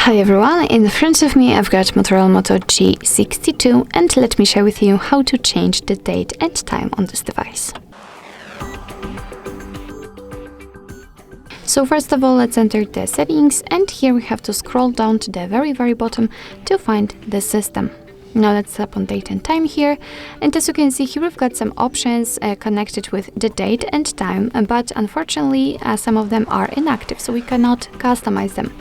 Hi everyone, in front of me I've got Motorola Moto G62 and let me share with you how to change the date and time on this device. So first of all, let's enter the settings, and here we have to scroll down to the very bottom to find the system. Now let's tap on date and time here, and as you can see here we've got some options connected with the date and time, but unfortunately some of them are inactive, so we cannot customize them.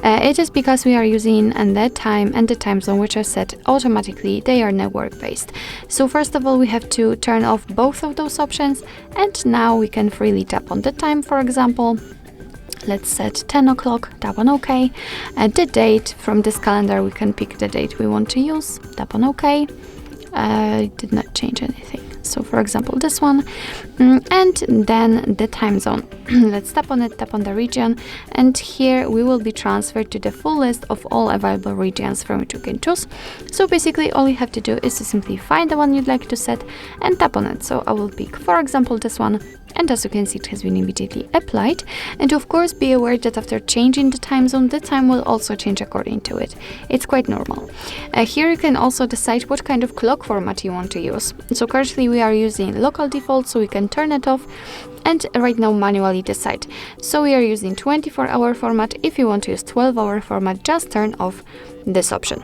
It is because we are using the time and the time zone which are set automatically. They are network based. So first of all we have to turn off both of those options, and now we can freely tap on the time. For example, let's set 10 o'clock, tap on OK. The date, from this calendar we can pick the date we want to use, tap on OK. It did not change anything. So for example this one, and then the time zone. Let's tap on it, tap on the region, and here we will be transferred to the full list of all available regions from which you can choose. So basically all you have to do is to simply find the one you'd like to set and tap on it. So I will pick, for example, this one, and as you can see it has been immediately applied. And of course be aware that after changing the time zone, the time will also change according to it. It's quite normal. Here you can also decide what kind of clock format you want to use. So currently we are using local default, so we can turn it off and right now manually decide. So we are using 24-hour format. If you want to use 12-hour format, just turn off this option.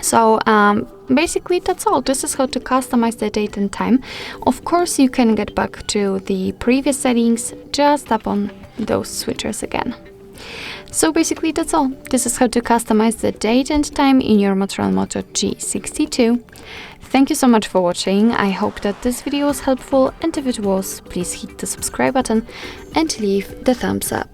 So basically that's all. This is how to customize the date and time. Of course you can get back to the previous settings, just tap on those switchers again. So basically that's all. This is how to customize the date and time in your Motorola Moto G62. Thank you so much for watching. I hope that this video was helpful, and if it was, please hit the subscribe button and leave the thumbs up.